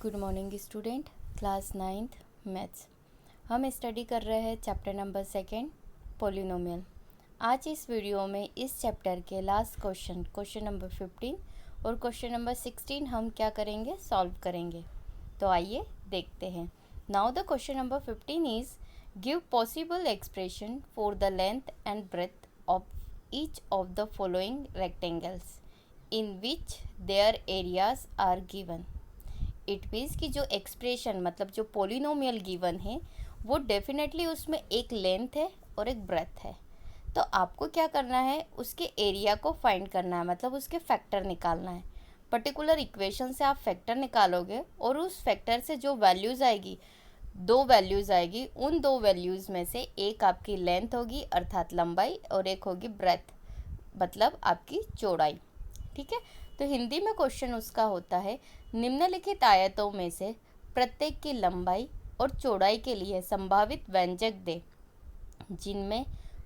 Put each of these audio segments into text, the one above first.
Good morning student, class 9th maths. हम study कर रहे हैं चैप्टर नंबर 2 पॉलिनोमियल। आज इस वीडियो में इस चैप्टर के लास्ट क्वेश्चन नंबर 15 और क्वेश्चन नंबर 16 हम क्या करेंगे, सॉल्व करेंगे। तो आइए देखते हैं। Now the question number 15 is give possible expression for the length and breadth of each of the following rectangles in which their areas are given. It means कि जो एक्सप्रेशन मतलब जो पोलिनोमियल गिवन है वो डेफिनेटली उसमें एक length है और एक ब्रेथ है। तो आपको क्या करना है, उसके एरिया को फाइंड करना है, मतलब उसके फैक्टर निकालना है। पर्टिकुलर इक्वेशन से आप फैक्टर निकालोगे और उस फैक्टर से जो वैल्यूज़ आएगी, दो वैल्यूज़ आएगी, उन दो वैल्यूज़ में से एक आपकी लेंथ होगी अर्थात लंबाई और एक होगी ब्रेथ मतलब आपकी चौड़ाई। ठीक है, तो हिंदी में क्वेश्चन उसका होता है निम्नलिखित आयतों में से प्रत्येक की लंबाई और चौड़ाई के लिए संभावित व्यंजक दे जिनमें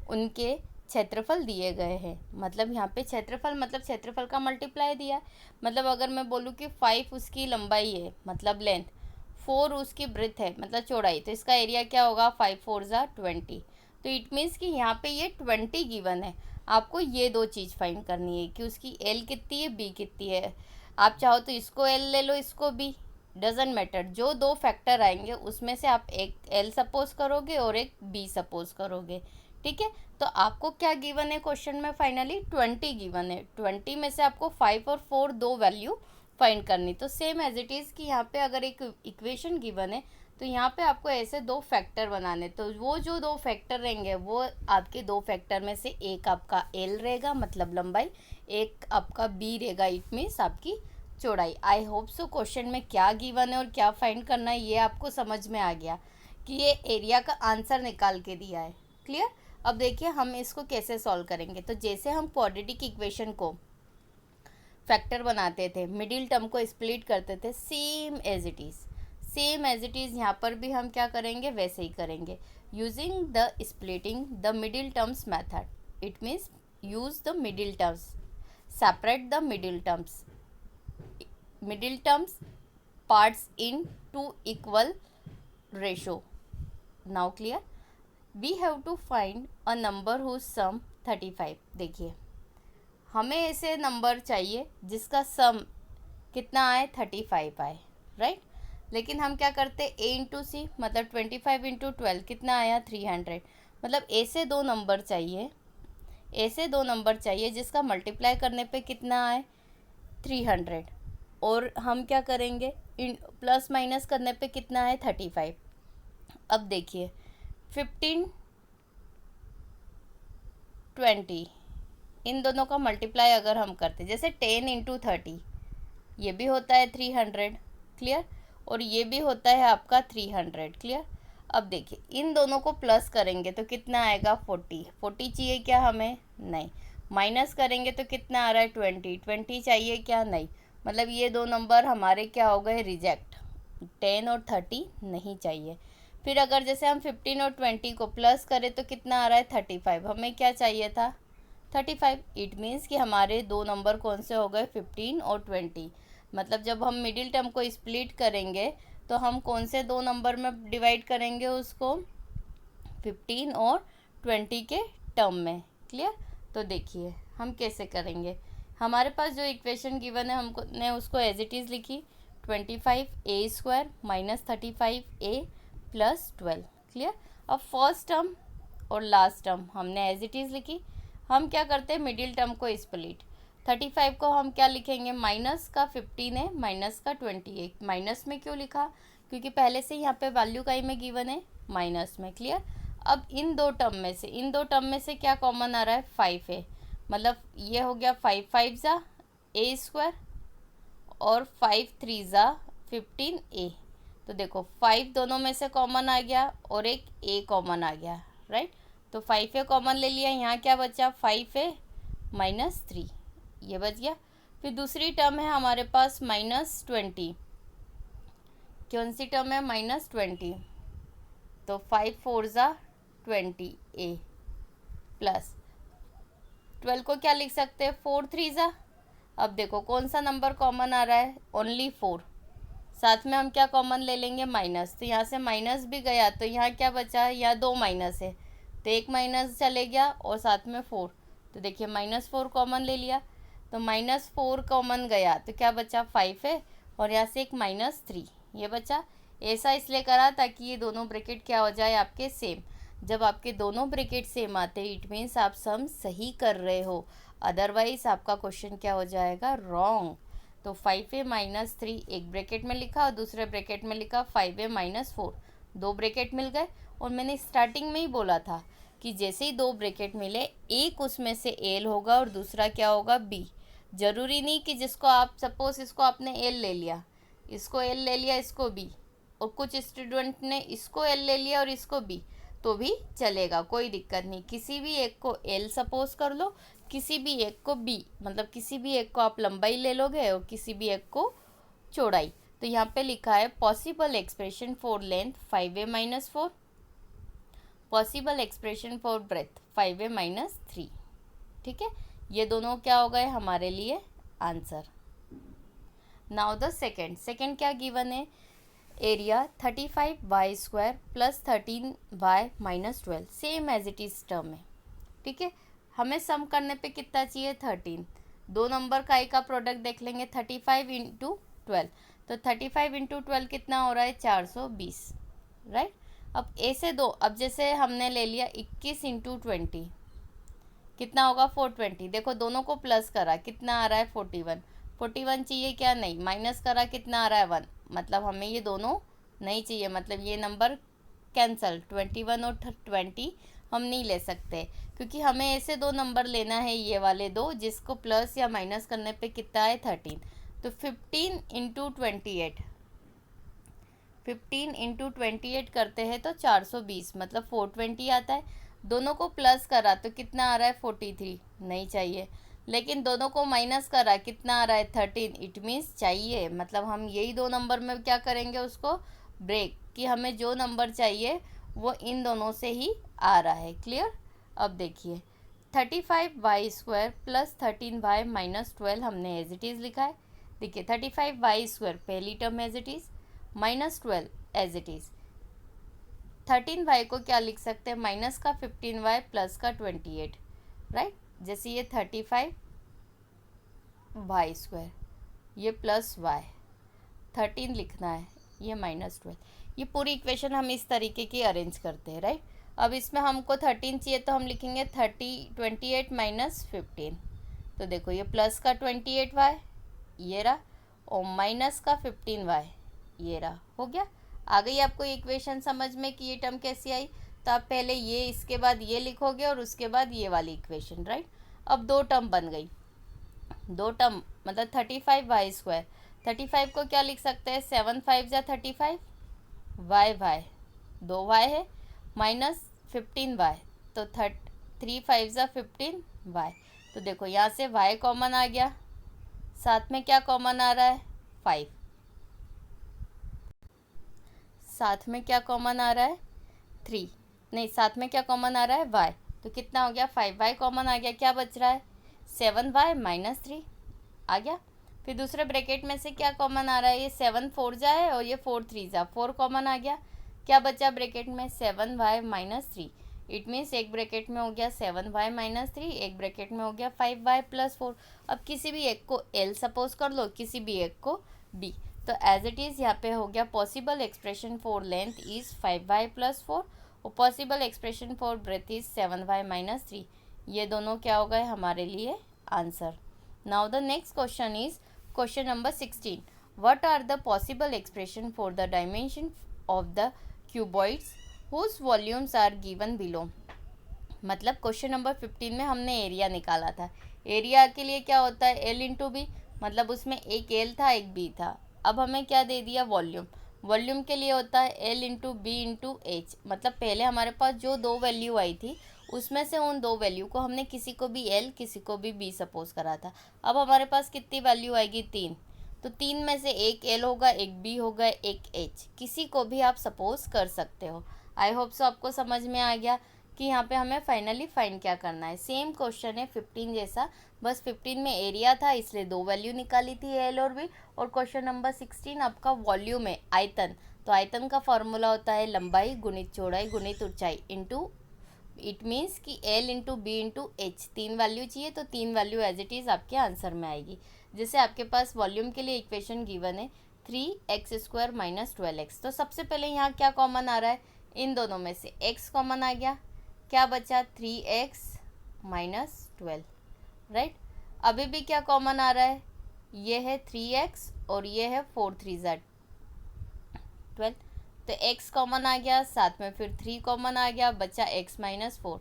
उनके क्षेत्रफल दिए गए हैं। मतलब यहाँ पे क्षेत्रफल मतलब क्षेत्रफल का मल्टीप्लाई दिया है। मतलब अगर मैं बोलूँ कि 5 उसकी लंबाई है मतलब लेंथ, 4 उसकी ब्रेथ है मतलब चौड़ाई, तो इसका एरिया क्या होगा, 5 4 ज़ा 20। तो इट मीन्स कि यहाँ पे ये 20 गिवन है। आपको ये दो चीज़ फाइंड करनी है कि उसकी एल कितनी है, बी कितनी है। आप चाहो तो इसको एल ले लो, इसको बी, डजेंट मैटर। जो दो फैक्टर आएंगे उसमें से आप एक एल सपोज करोगे और एक बी सपोज करोगे। ठीक है, तो आपको क्या गिवन है क्वेश्चन में, फाइनली 20 गिवन है। 20 में से आपको 5 और 4 दो वैल्यू फाइंड करनी। तो सेम एज इट इज़ कि यहाँ पे अगर एक इक्वेशन गिवन है तो यहाँ पे आपको ऐसे दो फैक्टर बनाने। तो वो जो दो फैक्टर रहेंगे वो आपके दो फैक्टर में से एक आपका एल रहेगा मतलब लंबाई, एक आपका बी रहेगा, इट मीन्स आपकी चौड़ाई। आई होप सो क्वेश्चन में क्या गिवन है और क्या फाइंड करना है ये आपको समझ में आ गया कि ये एरिया का आंसर निकाल के दिया है। क्लियर। अब देखिए हम इसको कैसे सॉल्व करेंगे। तो जैसे हम क्वाड्रेटिक इक्वेशन को फैक्टर बनाते थे, मिडिल टर्म को स्प्लिट करते थे, सेम एज इट इज़ यहाँ पर भी हम क्या करेंगे, वैसे ही करेंगे using the splitting the middle terms method. It means use the middle terms, separate the middle terms parts in two equal ratio. Now clear? We have to find a number whose sum 35। देखिए हमें ऐसे number चाहिए जिसका सम कितना आए, 35 आए, right. लेकिन हम क्या करते, a इंटू सी मतलब 25 इंटू 12 कितना आया, 300। मतलब ऐसे दो नंबर चाहिए जिसका मल्टीप्लाई करने पे कितना आए, 300। और हम क्या करेंगे, प्लस माइनस करने पे कितना है, 35। अब देखिए 15 20 इन दोनों का मल्टीप्लाई अगर हम करते, जैसे 10 इंटू 30 ये भी होता है 300, क्लियर, और ये भी होता है आपका 300, क्लियर। अब देखिए इन दोनों को प्लस करेंगे तो कितना आएगा, 40 चाहिए क्या हमें, नहीं। माइनस करेंगे तो कितना आ रहा है, 20 चाहिए क्या, नहीं। मतलब ये दो नंबर हमारे क्या हो गए, रिजेक्ट। 10 और 30 नहीं चाहिए। फिर अगर जैसे हम 15 और 20 को प्लस करें तो कितना आ रहा है, 35। हमें क्या चाहिए था, 35। इट मीन्स कि हमारे दो नंबर कौन से हो गए, 15 और 20। मतलब जब हम मिडिल टर्म को स्प्लिट करेंगे तो हम कौन से दो नंबर में डिवाइड करेंगे उसको, 15 और 20 के टर्म में, क्लियर। तो देखिए हम कैसे करेंगे। हमारे पास जो इक्वेशन गिवन है हमको ने उसको एज इट इज़ लिखी, 25a² minus 35a plus 12, clear. अब फर्स्ट टर्म और लास्ट टर्म हमने एज इट इज़ लिखी। हम क्या करते हैं, मिडिल टर्म को स्प्लिट, 35 को हम क्या लिखेंगे, माइनस का 15 है माइनस का 28। माइनस में क्यों लिखा, क्योंकि पहले से यहाँ पे वैल्यू का ही में गिवन है माइनस में, क्लियर। अब इन दो टर्म में से क्या कॉमन आ रहा है, 5 है। मतलब ये हो गया 5 5 ज़ा a² और 5 3 ज़ा 15a। तो देखो 5 दोनों में से कॉमन आ गया और एक a कॉमन आ गया, राइट। तो 5a कॉमन ले लिया, यहाँ क्या बचा, 5a माइनस 3, ये बच गया। फिर दूसरी टर्म है हमारे पास -20, कौन सी टर्म है, -20। तो 5 4 ज़ा 20a प्लस 12 को क्या लिख सकते हैं, 4 3 ज़ा। अब देखो कौन सा नंबर कॉमन आ रहा है, ओनली 4। साथ में हम क्या कॉमन ले लेंगे, माइनस, तो यहाँ से माइनस भी गया तो यहाँ क्या बचा है, यहाँ 2 माइनस है तो एक माइनस चले गया और साथ में 4, तो देखिए -4 कॉमन ले लिया तो -4 कॉमन गया तो क्या बचा 5 है और यहाँ से एक -3 ये बचा। ऐसा इसलिए करा ताकि ये दोनों ब्रैकेट क्या हो जाए आपके सेम। जब आपके दोनों ब्रैकेट सेम आते हैं इट मीन्स आप सम सही कर रहे हो, अदरवाइज आपका क्वेश्चन क्या हो जाएगा, रॉन्ग। तो 5a - 3 एक ब्रैकेट में लिखा और दूसरे ब्रैकेट में लिखा 5a - 4, दो ब्रैकेट मिल गए। और मैंने स्टार्टिंग में ही बोला था कि जैसे ही दो ब्रैकेट मिले एक उसमें से एल होगा और दूसरा क्या होगा, बी। ज़रूरी नहीं कि जिसको आप सपोज इसको आपने एल ले लिया, इसको एल ले लिया, इसको बी, और कुछ स्टूडेंट ने इसको एल ले लिया और इसको बी, तो भी चलेगा, कोई दिक्कत नहीं। किसी भी एक को एल सपोज कर लो, किसी भी एक को बी, मतलब किसी भी एक को आप लंबाई ले लोगे और किसी भी एक को चौड़ाई। तो यहाँ पे लिखा है possible expression for length 5a - 4, possible expression for breadth 5a - 3। ठीक है, ये दोनों क्या हो गए हमारे लिए आंसर। नाउ द सेकेंड क्या गिवन है, area 35y² + 13y - 12, same as it is term है। ठीक है, हमें सम करने पे कितना चाहिए, 13। दो नंबर का एक का प्रोडक्ट देख लेंगे, 35 × 12, तो 35 × 12 कितना हो रहा है, 420, राइट। अब ऐसे दो, अब जैसे हमने ले लिया 21 × 20 कितना होगा, 420। देखो दोनों को प्लस करा कितना आ रहा है, 41। 41 चाहिए क्या, नहीं, माइनस करा कितना आ रहा है, 1, मतलब हमें ये दोनों नहीं चाहिए, मतलब ये नंबर कैंसल, 21 और 20 हम नहीं ले सकते क्योंकि हमें ऐसे दो नंबर लेना है, ये वाले दो जिसको प्लस या माइनस करने पे कितना है, 13। तो 15 × 28, 15 × 28 करते हैं तो 420, मतलब 420 आता है। दोनों को प्लस करा तो कितना आ रहा है, 43, नहीं चाहिए। लेकिन दोनों को माइनस करा कितना आ रहा है, 13, इट मीन्स चाहिए। मतलब हम यही दो नंबर में क्या करेंगे, उसको ब्रेक, कि हमें जो नंबर चाहिए वो इन दोनों से ही आ रहा है। क्लियर। अब देखिए 35y² + 13y - 12 हमने एज इट इज़ लिखा है। देखिए 35y² पहली term as it is, -12 as it is. 13y को क्या लिख सकते हैं, माइनस का 15y प्लस का 28, राइट। जैसे ये 35y², ये प्लस y, 13 लिखना है, ये -12। ये पूरी इक्वेशन हम इस तरीके की अरेंज करते हैं, राइट। अब इसमें हमको 13 चाहिए तो हम लिखेंगे 28 - 15। तो देखो ये प्लस का 28y ये रहा और माइनस का 15y ये रहा, हो गया। आ गई आपको इक्वेशन समझ में कि ये टर्म कैसी आई। तो आप पहले ये, इसके बाद ये लिखोगे और उसके बाद ये वाली इक्वेशन, राइट। अब दो टर्म बन गई, दो टर्म मतलब 35y², 35 को क्या लिख सकते हैं, 7 × 5 = 35, y 2 y है, माइनस 15y, तो 3 × 5 = 15y। तो देखो यहाँ से y कॉमन आ गया, साथ में क्या कॉमन आ रहा है, 5, साथ में क्या कॉमन आ रहा है, 3, नहीं साथ में क्या कॉमन आ रहा है, y, तो कितना हो गया, 5y कॉमन आ गया, क्या बच रहा है, 7y - 3 आ गया। फिर दूसरे ब्रैकेट में से क्या कॉमन आ रहा है, ये 7 4 जा है और ये 4 3 जा, 4 कॉमन आ गया, क्या बचा ब्रैकेट में, 7y - 3। इट मीन्स एक ब्रैकेट में हो गया 7y - 3, एक ब्रैकेट में हो गया 5y + 4। अब किसी भी एक को l सपोज कर लो, किसी भी एक को b, तो एज इट इज़ यहाँ पे हो गया possible expression for length is 5y + 4 और possible expression for breadth is 7y - 3। ये दोनों क्या हो गए हमारे लिए answer. Now the next question is question number 16। What are the possible expression for the dimension of the cuboids whose volumes are given below. मतलब question number 15 में हमने एरिया निकाला था। एरिया के लिए क्या होता है, L × B, मतलब उसमें एक L था एक B था। अब हमें क्या दे दिया, वॉल्यूम। वॉल्यूम के लिए होता है L × B × H, मतलब पहले हमारे पास जो दो वैल्यू आई थी उसमें से उन दो वैल्यू को हमने किसी को भी L किसी को भी B सपोज करा था। अब हमारे पास कितनी वैल्यू आएगी, 3, तो 3 में से एक L होगा, एक B होगा, एक H, किसी को भी आप सपोज कर सकते हो। आई होप सो आपको समझ में आ गया कि यहाँ पे हमें फाइनली फाइंड क्या करना है। सेम क्वेश्चन है 15 जैसा, बस 15 में एरिया था इसलिए दो वैल्यू निकाली थी एल और बी, और क्वेश्चन नंबर 16 आपका वॉल्यूम है, आयतन। तो आयतन का फॉर्मूला होता है लंबाई गुणित चौड़ाई गुणित ऊंचाई इंटू, इट मीन्स कि L into B into H, तीन वैल्यू चाहिए तो तीन वैल्यू एज इट इज़ आपके आंसर में आएगी। जैसे आपके पास वॉल्यूम के लिए इक्वेशन गिवन है 3x² - 12x, तो सबसे पहले यहाँ क्या कॉमन आ रहा है, इन दोनों में से x कॉमन आ गया, क्या बचा 3x - 12, राइट। अभी भी क्या कॉमन आ रहा है, ये है 3x और ये है 4 3 ज़ा 12, तो x कॉमन आ गया, साथ में फिर 3 कॉमन आ गया, बचा x - 4,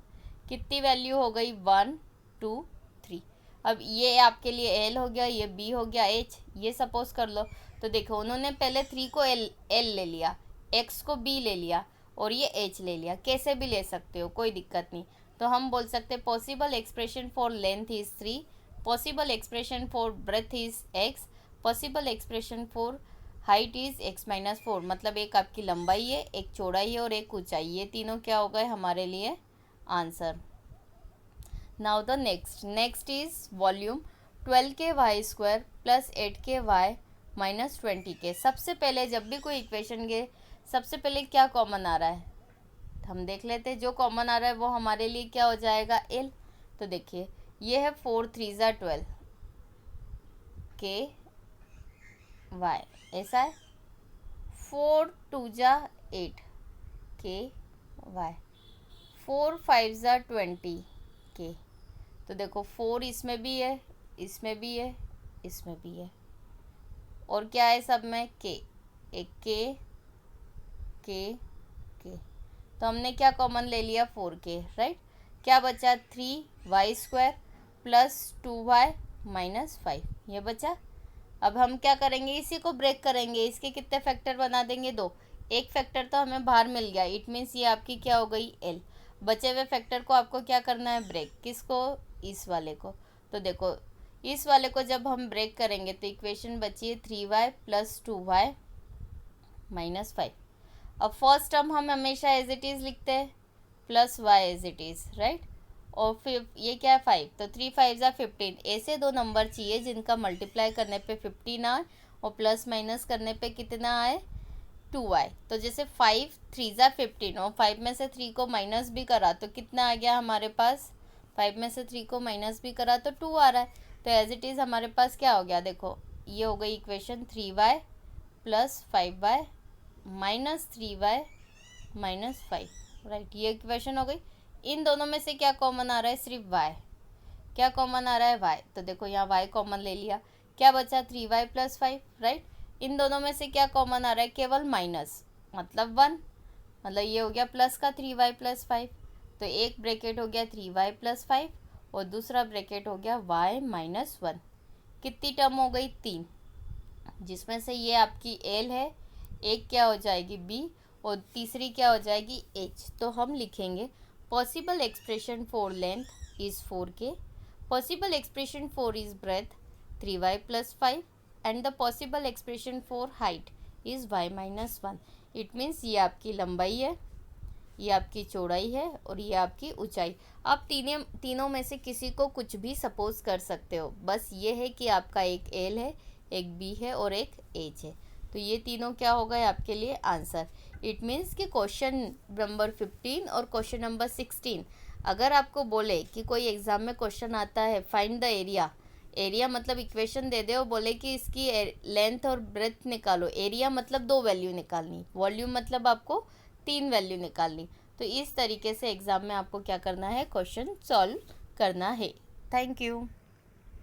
कितनी वैल्यू हो गई 1 2 3। अब ये आपके लिए l हो गया, ये b हो गया h, ये सपोज कर लो। तो देखो उन्होंने पहले 3 को l ले लिया, x को b ले लिया और ये h ले लिया, कैसे भी ले सकते हो कोई दिक्कत नहीं। तो हम बोल सकते हैं possible expression for length is 3, possible expression for breadth is x, possible expression for height is x - 4, मतलब एक आपकी लंबाई है, एक चौड़ाई है और एक ऊंचाई, ये तीनों क्या हो गए हमारे लिए answer. Now the next is volume 12k² + 8k² - 20k। सबसे पहले जब भी कोई इक्वेशन के सबसे पहले क्या कॉमन आ रहा है, हम देख लेते हैं। जो कॉमन आ रहा है वो हमारे लिए क्या हो जाएगा l। तो देखिए ये है 4 3 ज़ा 12 KY, ऐसा है 4 2 ज़ा 8 KY, 4 5 ज़ा 20 K। तो देखो 4 इसमें भी है, इसमें भी है, इसमें भी है, और क्या है सब में K, एक K K K। तो हमने क्या कॉमन ले लिया 4K, राइट। क्या बचा 3y² + 2y - 5, ये बचा। अब हम क्या करेंगे, इसी को ब्रेक करेंगे, इसके कितने फैक्टर बना देंगे, 2, एक फैक्टर तो हमें बाहर मिल गया, इट मीन्स ये आपकी क्या हो गई l। बचे हुए फैक्टर को आपको क्या करना है ब्रेक, किसको, इस वाले को। तो देखो इस वाले को जब हम ब्रेक करेंगे तो इक्वेशन बची है 3y + 2y - 5। अब फर्स्ट टर्म हम हमेशा एज इट इज़ लिखते हैं plus y as it is, right. और फिर ये क्या है 5, तो 3 5 ज़ा 15, ऐसे दो नंबर चाहिए जिनका मल्टीप्लाई करने पे 15 आए और प्लस माइनस करने पे कितना आए 2y। तो जैसे 5 3 ज़ा 15 और 5 में से 3 को माइनस भी करा तो कितना आ गया हमारे पास, 5 में से 3 को माइनस भी करा तो 2 आ रहा है। तो एज इट इज़ हमारे पास क्या हो गया, देखो ये हो गई equation 3y + 5y - 3y - 5, right, ये इक्वेशन हो गई। इन दोनों में से क्या कॉमन आ रहा है, सिर्फ y, क्या कॉमन आ रहा है y। तो देखो यहाँ y कॉमन ले लिया, क्या बचा 3y + 5, राइट। इन दोनों में से क्या कॉमन आ रहा है, केवल माइनस, मतलब 1, मतलब ये हो गया प्लस का 3y + 5। तो एक ब्रैकेट हो गया 3y + 5 और दूसरा ब्रैकेट हो गया y - 1। कितनी टर्म हो गई, 3, जिसमें से ये आपकी l है, एक क्या हो जाएगी b और तीसरी क्या हो जाएगी h। तो हम लिखेंगे possible expression for length is 4k, possible expression for is breadth 3y + 5 and the possible expression for height is y - 1। It means ये आपकी लंबाई है, ये आपकी चौड़ाई है और ये आपकी ऊंचाई। आप तीनों में से किसी को कुछ भी सपोज कर सकते हो, बस ये है कि आपका एक l है, एक b है और एक h है। तो ये तीनों क्या हो गए आपके लिए आंसर। इट मीन्स कि क्वेश्चन नंबर 15 और क्वेश्चन नंबर 16, अगर आपको बोले कि कोई एग्ज़ाम में क्वेश्चन आता है फाइंड द एरिया, एरिया मतलब इक्वेशन दे दे और बोले कि इसकी लेंथ और ब्रेथ निकालो, एरिया मतलब 2 वैल्यू निकालनी, वॉल्यूम मतलब आपको 3 वैल्यू निकालनी। तो इस तरीके से एग्ज़ाम में आपको क्या करना है, क्वेश्चन सॉल्व करना है। Thank you.